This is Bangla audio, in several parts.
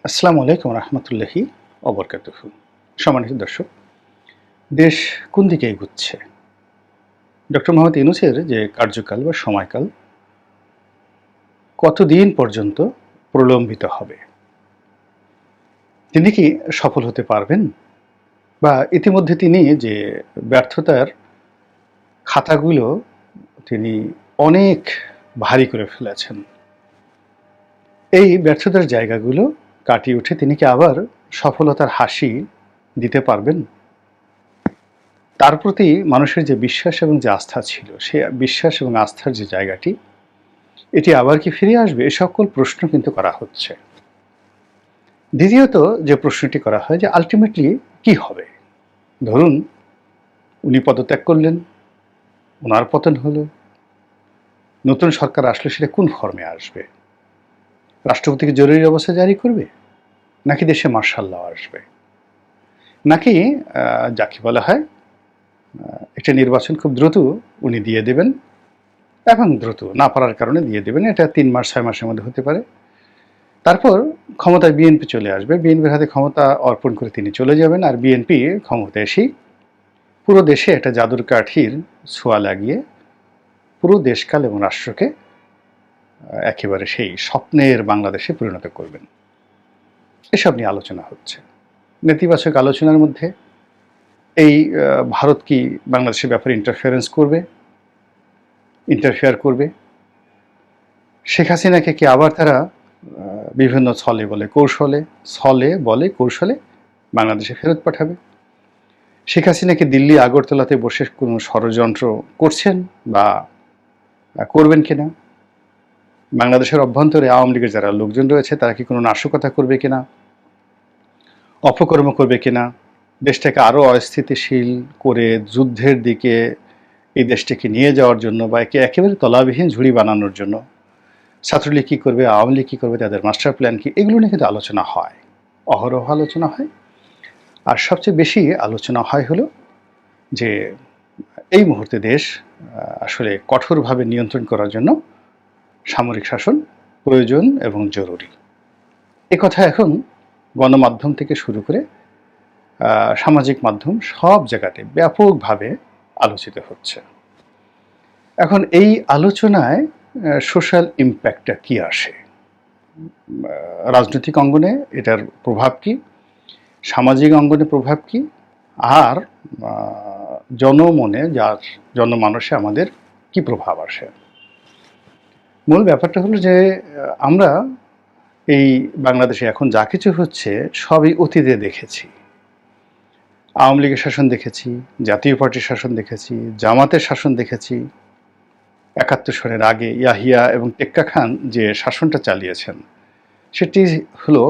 আসসালামু আলাইকুম রহমতুল্লাহি অবরকাতুহু। সম্মানিত দর্শক, দেশ কোন দিকে এগুচ্ছে? ডক্টর মোহাম্মদ ইউনূসের যে কার্যকাল বা সময়কাল কতদিন পর্যন্ত প্রলম্বিত হবে? তিনি কি সফল হতে পারবেন? বা ইতিমধ্যে তিনি যে ব্যর্থতার খাতাগুলো তিনি অনেক ভারী করে ফেলেছেন। এই ব্যর্থতার জায়গাগুলো কাটিয়ে উঠে তিনি কি আবার সফলতার হাসি দিতে পারবেন? তার প্রতি মানুষের যে বিশ্বাস এবং যে আস্থা ছিল, সে বিশ্বাস এবং আস্থার যে জায়গাটি, এটি আবার কি ফিরে আসবে? এ সকল প্রশ্ন কিন্তু করা হচ্ছে। দ্বিতীয়ত যে প্রশ্নটি করা হয় যে আল্টিমেটলি কি হবে? ধরুন উনি পদত্যাগ করলেন, উনার পতন হলো, নতুন সরকার আসলে সেটা কোন ফর্মে আসবে? রাষ্ট্রপতি কি জরুরি অবস্থা জারি করবে? নাকি দেশে মার্শাল ল আসবে? নাকি যাকে বলা হয় একটা নির্বাচন খুব দ্রুত উনি দিয়ে দেবেন এবং দ্রুত না পারার কারণে দিয়ে দেবেন, এটা ৩ মাস ৬ মাসের মধ্যে হতে পারে। তারপর ক্ষমতায় বিএনপি চলে আসবে, বিএনপির হাতে ক্ষমতা অর্পণ করে তিনি চলে যাবেন, আর বিএনপি ক্ষমতায় এসেই পুরো দেশে একটা জাদুর কাঠির ছোঁয়া লাগিয়ে পুরো দেশকাল এবং রাষ্ট্রকে একেবারে সেই স্বপ্নের বাংলাদেশে পরিণত করবেন। এসব নিয়ে আলোচনা হচ্ছে। নেতিবাচক আলোচনার মধ্যে এই ভারত কি বাংলাদেশের ব্যাপারে ইন্টারফেয়ার করবে? শেখ হাসিনাকে কি আবার তারা বিভিন্ন ছলে বলে কৌশলে বাংলাদেশে ফেরত পাঠাবে? শেখ হাসিনা কি দিল্লি আগরতলাতে বসে কোনো ষড়যন্ত্র করছেন বা করবেন কিনা? বাংলাদেশের অভ্যন্তরে আওয়ামী লীগের যারা লোকজন রয়েছে তারা কি কোনো নাশকতা করবে কিনা, অপকর্ম করবে কিনা, দেশটাকে আরও অস্থিতিশীল করে যুদ্ধের দিকে এই দেশটাকে নিয়ে যাওয়ার জন্য বা একে একেবারে তলাবিহীন ঝুড়ি বানানোর জন্য ছাত্রলীগ কী করবে, আওয়ামী লীগ কী করবে, তাদের মাস্টার প্ল্যান কি, এগুলো নিয়ে কিন্তু আলোচনা হয়, অহরহ আলোচনা হয়। আর সবচেয়ে বেশি আলোচনা হয় হলো যে এই মুহূর্তে দেশ আসলে কঠোরভাবে নিয়ন্ত্রণ করার জন্য সামরিক শাসন প্রয়োজন এবং জরুরি। এ কথা এখন গণমাধ্যম থেকে শুরু করে সামাজিক মাধ্যম সব জায়গাতে ব্যাপকভাবে আলোচিত হচ্ছে। এখন এই আলোচনায় সোশ্যাল ইম্প্যাক্টটা কি আসে? রাজনৈতিক অঙ্গনে এটার প্রভাব কি, সামাজিক অঙ্গনে প্রভাব কি, আর জনমনে জনমানসে আমাদের কি প্রভাব আসে? মূল ব্যাপারটা হলো যে আমরা এই বাংলাদেশে এখন যা কিছু হচ্ছে সবই অতীতে দেখেছি। আওয়ামী লীগের শাসন দেখেছি, জাতীয় পার্টির শাসন দেখেছি, জামাতের শাসন দেখেছি। ৭১ সনের আগে ইয়াহিয়া এবং টেক্কা খান যে শাসনটা চালিয়েছেন সেটি হলো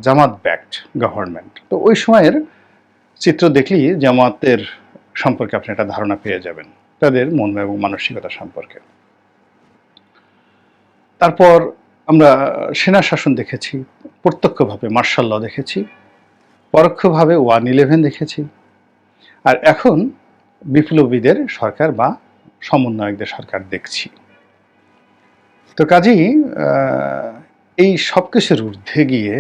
জামাত ব্যাকড গভর্নমেন্ট। তো ওই সময়ের চিত্র দেখলেই জামাতের সম্পর্কে আপনি একটা ধারণা পেয়ে যাবেন, তাদের মন এবং মানসিকতা সম্পর্কে। তারপর আমরা সেনা শাসন দেখেছি, প্রত্যক্ষভাবে মার্শাল ল দেখেছি, পরোক্ষভাবে 1-11 দেখেছি, আর এখন বিপ্লবীদের সরকার বা সমন্বয়কদের সরকার দেখছি। তো কাজেই এই সব কিছুর ঊর্ধ্বে গিয়ে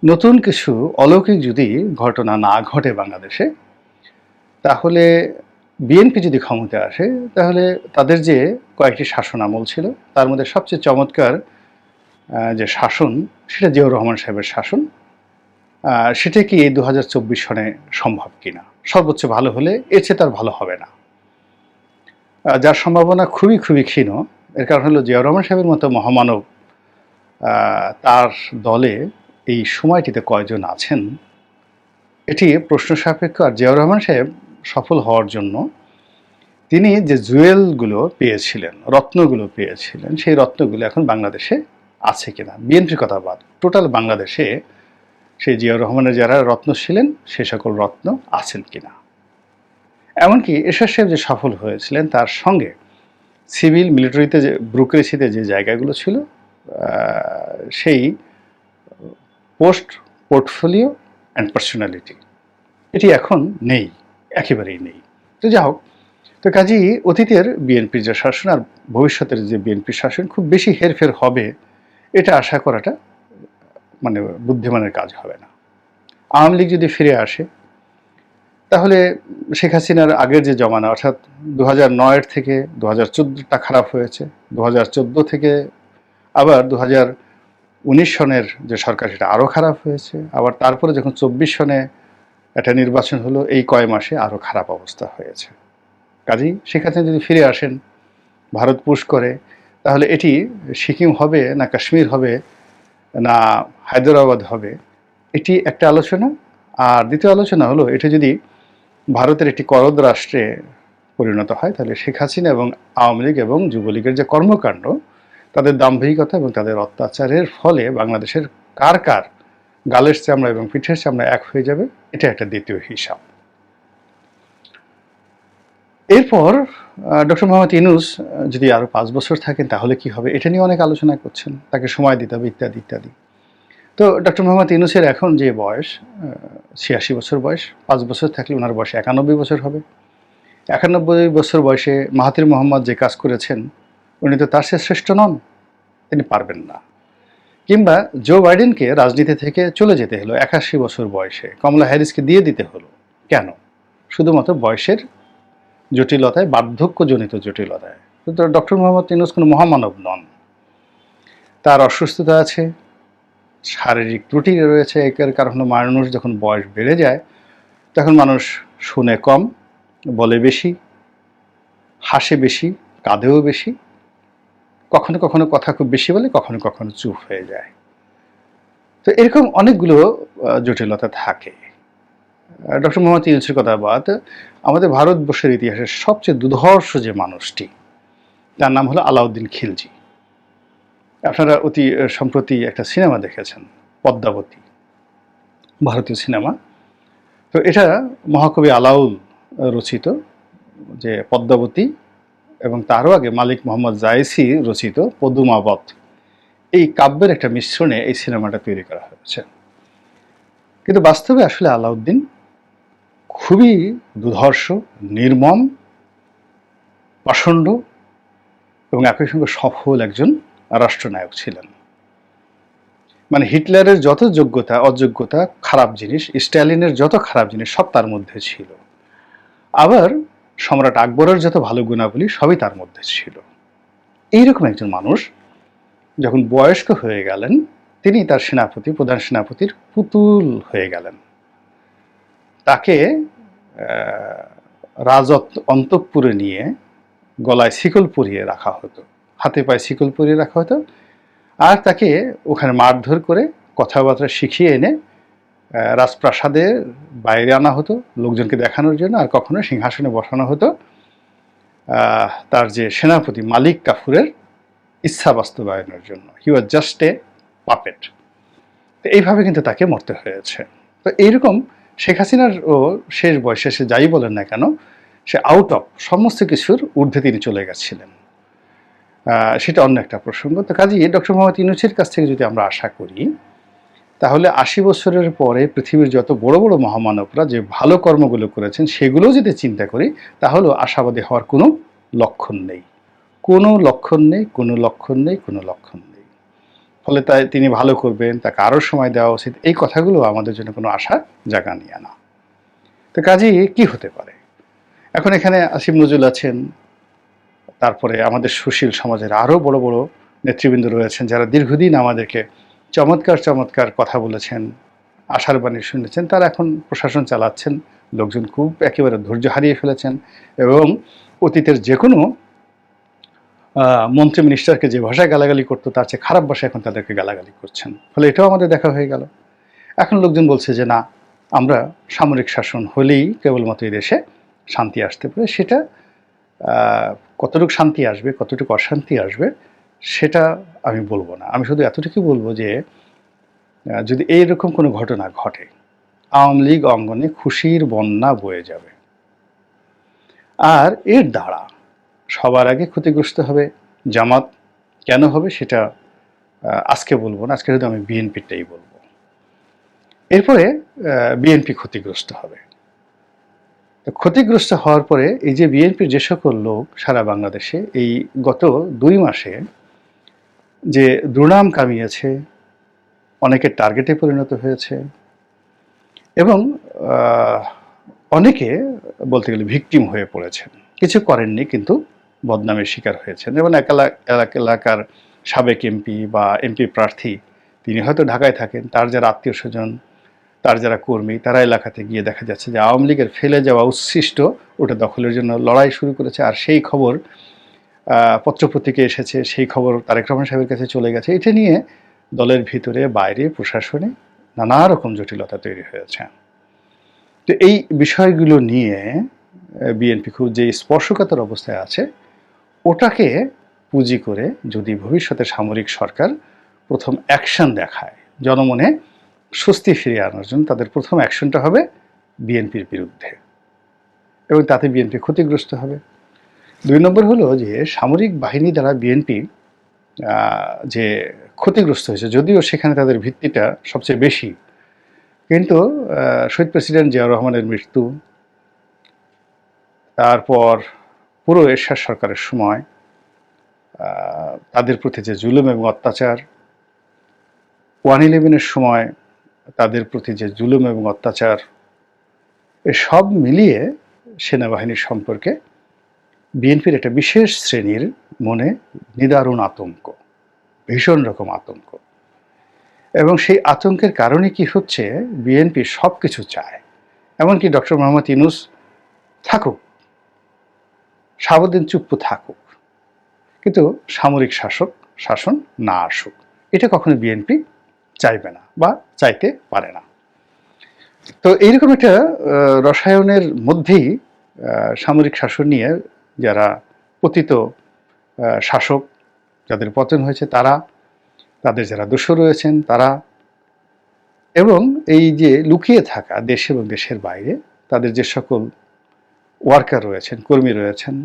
নতুন কিছু অলৌকিক যদি ঘটনা না ঘটে বাংলাদেশে, তাহলে বিএনপি যদি ক্ষমতায় আসে তাহলে তাদের যে কয়েকটি শাসন আমল ছিল তার মধ্যে সবচেয়ে চমৎকার যে শাসন সেটা জিয়াউর রহমান সাহেবের শাসন, সেটা কি এই 2024 সনে সম্ভব কিনা? সর্বোচ্চ ভালো হলে এর চেয়ে তার ভালো হবে না, যার সম্ভাবনা খুবই খুবই ক্ষীণ। এর কারণ হলো জিয়াউর রহমান সাহেবের মতো মহামানব তার দলে এই সময়টিতে কয়জন আছেন এটি প্রশ্ন সাপেক্ষ। আর জিয়াউর রহমান সাহেব সফল হওয়ার জন্য তিনি যে জুয়েলগুলো পেয়েছিলেন, রত্নগুলো পেয়েছিলেন, সেই রত্নগুলো এখন বাংলাদেশে আছে কিনা, বিএনপির কথা বাদ, টোটাল বাংলাদেশে সেই জিয়াউর রহমানের যারা রত্ন ছিলেন সে সকল রত্ন আছেন কিনা। এমনকি এরশাদ সাহেব যে সফল হয়েছিলেন তার সঙ্গে সিভিল মিলিটারিতে যে ব্রুক্রেসিতে যে জায়গাগুলো ছিল সেই পোস্ট, পোর্টফোলিও অ্যান্ড পার্সোনালিটি এটি এখন নেই, একেবারেই নেই। তো যা হোক, তো কাজেই অতীতের বিএনপির যে শাসন আর ভবিষ্যতের যে বিএনপির শাসন খুব বেশি হেরফের হবে এটা আশা করাটা মানে বুদ্ধিমানের কাজ হবে না। আওয়ামী লীগ যদি ফিরে আসে তাহলে শেখ হাসিনার আগের যে জমানা, অর্থাৎ 2009 থেকে 2014টা খারাপ হয়েছে, 2014 থেকে আবার 2019 সনের যে সরকার সেটা আরও খারাপ হয়েছে, আবার তারপরে যখন 24 সনে একটা নির্বাচন হলো, এই কয় মাসে আরও খারাপ অবস্থা হয়েছে। কাজেই শেখ হাসিনা যদি ফিরে আসেন, ভারত পুশ করে, তাহলে এটি সিকিম হবে না কাশ্মীর হবে না হায়দ্রাবাদ হবে, এটি একটা আলোচনা। আর দ্বিতীয় আলোচনা হলো, এটা যদি ভারতের একটি করদ রাষ্ট্রে পরিণত হয়, তাহলে শেখ হাসিনা এবং আওয়ামী লীগ এবং যুবলীগের যে কর্মকাণ্ড, তাদের দাম্ভিকতা এবং তাদের অত্যাচারের ফলে বাংলাদেশের কার কার গালের চামড়া এবং পিঠের চামড়া এক হয়ে যাবে, এটা একটা দ্বিতীয় হিসাব। এরপর ডক্টর মোহাম্মদ ইউনূস যদি আরও 5 বছর থাকেন তাহলে কি হবে, এটা নিয়ে অনেক আলোচনা করছেন, তাকে সময় দিতে হবে ইত্যাদি ইত্যাদি। তো ডক্টর মোহাম্মদ ইউনূসের এখন যে বয়স 86 বছর বয়স, 5 বছর থাকলে ওনার বয়স 91 বছর হবে। 91 বছর বয়সে মাহাথির মোহাম্মদ যে কাজ করেছেন, উনি তো তার চেয়ে শ্রেষ্ঠ নন, তিনি পারবেন না। কিংবা জো বাইডেনকে রাজনীতি থেকে চলে যেতে হলো 81 বছর বয়সে, কমলা হ্যারিসকে দিয়ে দিতে হলো কেন? শুধুমাত্র বয়সের জটিলতায়, বার্ধক্যজনিত জটিলতায়। কিন্তু ডক্টর মোহাম্মদ ইউনূস কোনো মহামানব নন, তার অসুস্থতা আছে, শারীরিক ত্রুটি রয়েছে। এর কারণে মানুষ যখন বয়স বেড়ে যায় তখন মানুষ শুনে কম, বলে বেশি, হাসে বেশি, কাঁদেও বেশি, কখনো কখনো কথা খুব বেশি বলে, কখনো কখনো চুপ হয়ে যায়। তো এরকম অনেকগুলো জটিলতা থাকে। ডক্টর মোহাম্মদ ইউনূসের কথা বাদ, আমাদের ভারতবর্ষের ইতিহাসের সবচেয়ে দুর্ধর্ষ যে মানুষটি, তার নাম হলো আলাউদ্দিন খিলজি। আপনারা অতি সম্প্রতি একটা সিনেমা দেখেছেন, পদ্মাবতী, ভারতীয় সিনেমা। তো এটা মহাকবি আলাউল রচিত যে পদ্মাবতী, এবং তারও আগে মালিক মোহাম্মদ জায়েসি রচিত পদুমাবত, এই কাব্যের একটা মিশ্রণে এই সিনেমাটা তৈরি করা হয়েছে। কিন্তু বাস্তবে আসলে আলাউদ্দিন খুবই দুর্ধর্ষ, নির্মম, পাষণ্ড এবং একই সঙ্গে সফল একজন রাষ্ট্রনায়ক ছিলেন। মানে হিটলারের যত যোগ্যতা অযোগ্যতা খারাপ জিনিস, স্ট্যালিনের যত খারাপ জিনিস সব তার মধ্যে ছিল। আবার সম্রাট আকবরের যত ভালো গুণাবলী সবই তার মধ্যে ছিল। এইরকম একজন মানুষ যখন বয়স্ক হয়ে গেলেন, তিনি তার সেনাপতি, প্রধান সেনাপতির পুতুল হয়ে গেলেন। তাকে রাজত অন্তঃপুরে নিয়ে গলায় শিকল পরিয়ে রাখা হতো, হাতে পায়ে শিকল পরিয়ে রাখা হতো, আর তাকে ওখানে মারধর করে কথাবার্তা শিখিয়ে এনে রাজপ্রাসাদের বাইরে আনা হতো লোকজনকে দেখানোর জন্য, আর কখনো সিংহাসনে বসানো হতো তার যে সেনাপতি মালিক কাফুরের ইচ্ছা বাস্তবায়নের জন্য। হি ওয়াজ জাস্ট এ পাপেট। তো এইভাবে কিন্তু তাকে মরতে হয়েছে। তো এইরকম শেখ হাসিনারও শেষ বয়সে সে যাই বলেন না কেন, সে আউট অফ সমস্ত কিছুর ঊর্ধ্বে তিনি চলে গেছিলেন, সেটা অন্য একটা প্রসঙ্গ। তো কাজেই ডক্টর মোহাম্মদ ইউনূসের কাছ থেকে যদি আমরা আশা করি, তাহলে 80 বছরের পরে পৃথিবীর যত বড় বড় মহামানবরা যে ভালো কর্মগুলো করেছেন সেগুলোও যদি চিন্তা করি, তাহলেও আশাবাদী হওয়ার কোনো লক্ষণ নেই, কোনো লক্ষণ নেই, কোনো লক্ষণ নেই, কোনো লক্ষণ নেই। ফলে তাই তিনি ভালো করবেন, তাকে আরও সময় দেওয়া উচিত, এই কথাগুলো আমাদের জন্য কোনো আশা জাগা নিয়ে না। তো কাজেই কি হতে পারে? এখন এখানে আসিফ নজরুল আছেন, তারপরে আমাদের সুশীল সমাজের আরও বড় বড় নেতৃবৃন্দ রয়েছেন যারা দীর্ঘদিন আমাদেরকে চমৎকার চমৎকার কথা বলেছেন, আশার বাণী শুনেছেন। তারা এখন প্রশাসন চালাচ্ছেন, লোকজন খুব একেবারে ধৈর্য হারিয়ে ফেলেছেন এবং অতীতের যে কোনো মন্ত্রী মিনিস্টারকে যে ভাষায় গালাগালি করতো তার চেয়ে খারাপ ভাষায় এখন তাদেরকে গালাগালি করছেন। ফলে এটাও আমাদের দেখা হয়ে গেল। এখন লোকজন বলছে যে না, আমরা সামরিক শাসন হলেই কেবলমাত্র এই দেশে শান্তি আসতে পারে। সেটা কতটুকু শান্তি আসবে, কতটুকু অশান্তি আসবে, সেটা আমি বলবো না। আমি শুধু এতটুকু বলবো যে যদি এইরকম কোনো ঘটনা ঘটে, আওয়ামী লীগ অঙ্গনে খুশির বন্যা বয়ে যাবে, আর এর দ্বারা সবার আগে ক্ষতিগ্রস্ত হবে জামাত। কেন হবে সেটা আজকে বলবো না, আজকে শুধু আমি বিএনপিটাই বলবো। এরপরে বিএনপি ক্ষতিগ্রস্ত হবে। ক্ষতিগ্রস্ত হওয়ার পরে এই যে বিএনপির যে সকল লোক সারা বাংলাদেশে এই গত 2 মাসে যে দুর্নাম কামিয়েছে, অনেকের টার্গেটে পরিণত হয়েছে এবং অনেকে বলতে গেলে ভিকটিম হয়ে পড়েছেন। কিছু করেননি কিন্তু বদনামের শিকার হয়েছেন। যেমন এলাকার সাবেক এমপি বা এমপি প্রার্থী, তিনি হয়তো ঢাকায় থাকেন, তার যারা আত্মীয় স্বজন, তার যারা কর্মী, তারা এলাকাতে গিয়ে দেখা যাচ্ছে যে আওয়ামী লীগের ফেলে যাওয়া উচ্ছিষ্ট ওটা দখলের জন্য লড়াই শুরু করেছে। আর সেই খবর পত্রপত্রিকা এসেছে, সেই খবর তারেক রহমান সাহেবের কাছে চলে গেছে। এটা নিয়ে দলের ভিতরে বাইরে প্রশাসনে নানা রকম জটিলতা তৈরি হয়েছে। তো এই বিষয়গুলো নিয়ে বিএনপি খুব যে স্পর্শকাতর অবস্থায় আছে, ওটাকে পুঁজি করে যদি ভবিষ্যতে সামরিক সরকার প্রথম অ্যাকশন দেখায়, জনমনে স্বস্তি ফিরিয়ে আনার জন্য তাদের প্রথম অ্যাকশনটা হবে বিএনপির বিরুদ্ধে, এবং তাতে বিএনপি ক্ষতিগ্রস্ত হবে। 2 নম্বর হলো যে সামরিক বাহিনী দ্বারা বিএনপি যে ক্ষতিগ্রস্ত হয়েছে, যদিও সেখানে তাদের ভিত্তিটা সবচেয়ে বেশি, কিন্তু শহীদ প্রেসিডেন্ট জিয়াউর রহমানের মৃত্যু, তারপর পুরো এরশাদ সরকারের সময় তাদের প্রতি যে জুলুম এবং অত্যাচার, 1/11-এর সময় তাদের প্রতি যে জুলুম এবং অত্যাচার, এসব মিলিয়ে সেনাবাহিনীর সম্পর্কে বিএনপির একটা বিশেষ শ্রেণীর মনে নিদারুণ আতঙ্ক, ভীষণ রকম আতঙ্ক। এবং সেই আতঙ্কের কারণে কি হচ্ছে, বিএনপি সব কিছু চায়, এমনকি ডক্টর মোহাম্মদ ইউনূস থাকুক, সারাদিন চুপ থাকুক, কিন্তু সামরিক শাসন না আসুক, এটা কখনো বিএনপি চাইবে না বা চাইতে পারে না। তো এইরকম একটা রসায়নের মধ্যেই সামরিক শাসন নিয়ে যারা পতিত শাসক, যাদের পতন হয়েছে তারা, তাদের যারা দোষর রয়েছেন তারা, এবং এই যে লুকিয়ে থাকা দেশে এবং দেশের বাইরে তাদের যে সকল ওয়ার্কার রয়েছেন, কর্মী রয়েছেন,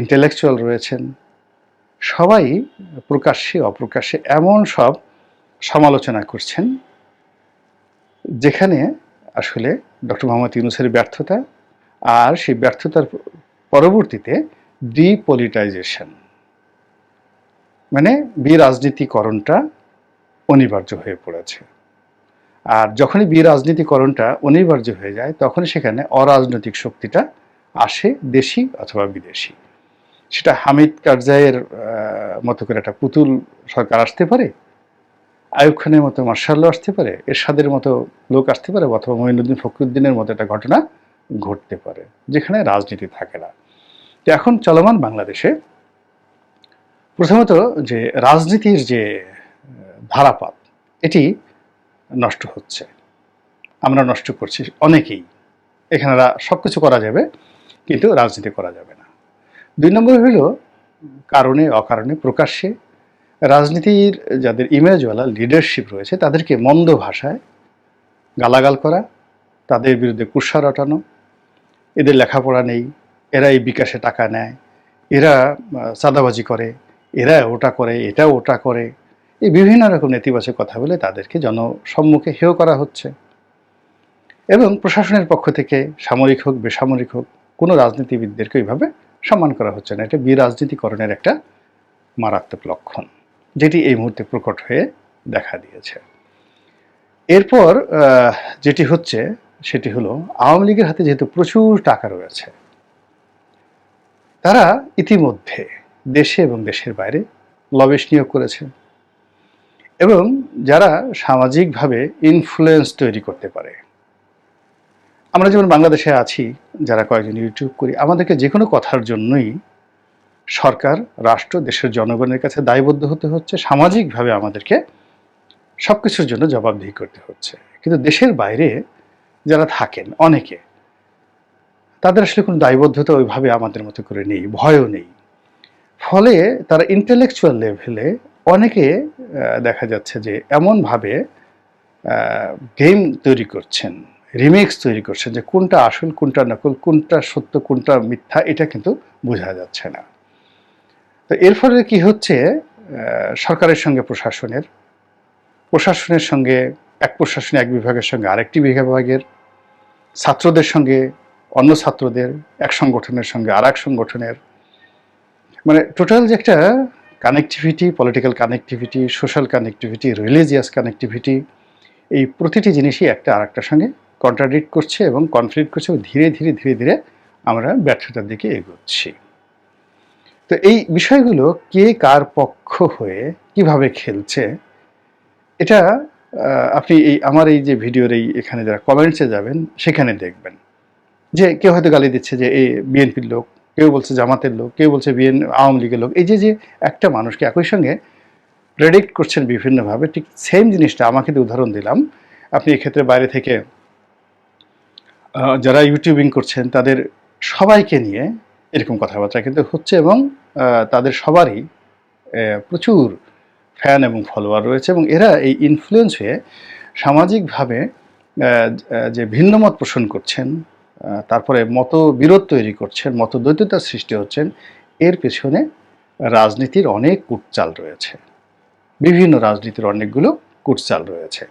ইন্টেলেকচুয়াল রয়েছেন, সবাই প্রকাশ্যে অপ্রকাশ্যে এমন সব সমালোচনা করছেন যেখানে আসলে ডক্টর মোহাম্মদ ইউনূসের ব্যর্থতা, আর সেই ব্যর্থতার পরবর্তীতে ডিপলিটাইজেশন, মানে বিরাজনীতিকরণটা অনিবার্য হয়ে পড়েছে। আর যখনই বিরাজনীতিকরণটা অনিবার্য হয়ে যায়, তখন সেখানে অরাজনৈতিক শক্তিটা আসে, দেশি অথবা বিদেশি। সেটা হামিদ কারজাইয়ের মতো করে একটা পুতুল সরকার আসতে পারে, আইয়ুব খানের মতো মার্শাল ল আসতে পারে, এরশাদের মতো লোক আসতে পারে, অথবা মঈনুদ্দিন ফখরুদ্দিনের মতো একটা ঘটনা ঘটতে পারে, যেখানে রাজনীতি থাকে না। তো এখন চলমান বাংলাদেশে প্রথমত যে রাজনীতির যে ধারাপাত, এটি নষ্ট হচ্ছে, আমরা নষ্ট করছি অনেকেই। এখানে সব কিছু করা যাবে, কিন্তু রাজনীতি করা যাবে না। 2 নম্বর হলো কারণে অকারণে প্রকাশ্যে রাজনীতির যাদের ইমেজওয়ালা লিডারশিপ রয়েছে তাদেরকে মন্দ ভাষায় গালাগাল করা, তাদের বিরুদ্ধে কুৎসা রটানো, এদের লেখাপড়া নেই, এরা এই বিকাশে টাকা নেয়, এরা চাঁদাবাজি করে, এরা ওটা করে, এটা ওটা করে, এই বিভিন্ন রকম নেতিবাচক কথা বলে তাদেরকে জনসম্মুখে হেয় করা হচ্ছে। এবং প্রশাসনের পক্ষ থেকে সামরিক হোক বেসামরিক হোক কোনো রাজনীতিবিদদেরকে এইভাবে সম্মান করা হচ্ছে না। এটা বিরাজনীতিকরণের একটা মারাত্মক লক্ষণ, যেটি এই মুহূর্তে প্রকট হয়ে দেখা দিয়েছে। এরপর যেটি হচ্ছে সেটি হলো, আওয়ামী লীগের হাতে যেহেতু প্রচুর টাকা রয়েছে, তারা ইতিমধ্যে দেশে এবং দেশের বাইরে লবিস্ট নিয়োগ করেছে, এবং যারা সামাজিকভাবে ইনফ্লুয়েন্স তৈরি করতে পারে। আমরা যেমন বাংলাদেশে আছি, যারা কয়েকজন ইউটিউব করি, আমাদেরকে যে কোনো কথার জন্যই সরকার, রাষ্ট্র, দেশের জনগণের কাছে দায়বদ্ধ হতে হচ্ছে, সামাজিকভাবে আমাদেরকে সব কিছুর জন্য জবাবদিহি করতে হচ্ছে। কিন্তু দেশের বাইরে যারা থাকেন অনেকে, তাদের আসলে কোনো দায়বদ্ধতা ওইভাবে আমাদের মতো করে নেই, ভয়ও নেই। ফলে তারা ইন্টেলেকচুয়াল লেভেলে অনেকে দেখা যাচ্ছে যে এমনভাবে গেম তৈরি করছেন, রিমিক্স তৈরি করছেন, যে কোনটা আসল কোনটা নকল, কোনটা সত্য কোনটা মিথ্যা, এটা কিন্তু বোঝা যাচ্ছে না। তো এর ফলে কি হচ্ছে, সরকারের সঙ্গে প্রশাসনের সঙ্গে এক প্রশাসনের এক বিভাগের সঙ্গে আরেকটি বিভাগের, ছাত্রদের সঙ্গে অন্য ছাত্রদের, এক সংগঠনের সঙ্গে আর এক সংগঠনের, মানে টোটাল যে একটা connectivity, political connectivity, social connectivity, religious connectivity, এই প্রতিটি জিনিসই একটা আরেকটার সঙ্গে কন্ট্রাডিক্ট করছে এবং কনফ্লিক্ট করছে এবং ধীরে ধীরে ধীরে ধীরে আমরা ব্যর্থতার দিকে এগোচ্ছি। তো এই বিষয়গুলো কে কার পক্ষ হয়ে কিভাবে খেলছে, এটা আপনি এই আমার এই যে ভিডিওর এখানে যারা কমেন্টসে যাবেন সেখানে দেখবেন যে কেউ হয়তো গালি দিচ্ছে যে এই বিএনপির লোক, কেউ বলছে জামাতের লোক, কেউ বলছে আওয়ামী লীগের লোক। এই যে একটা মানুষকে একই সঙ্গে প্রেডিক্ট করছেন বিভিন্নভাবে, ঠিক সেম জিনিসটা আমাকে দিয়ে উদাহরণ দিলাম। আপনি এক্ষেত্রে বাইরে থেকে যারা ইউটিউবিং করছেন তাদের সবাইকে নিয়ে এরকম কথাবার্তা কিন্তু হচ্ছে এবং তাদের সবারই প্রচুর ফ্যান এবং ফলোয়ার রয়েছে এবং এরা এই ইনফ্লুয়েন্স হয়ে সামাজিকভাবে যে ভিন্নমত পোষণ করছেন, তারপরে মতবিরোধ তৈরি করছেন, মতদ্বৈততার সৃষ্টি হচ্ছেন, এর পেছনে রাজনীতির অনেক কূটচাল রয়েছে, বিভিন্ন রাজনীতির অনেকগুলো কূটচাল রয়েছে।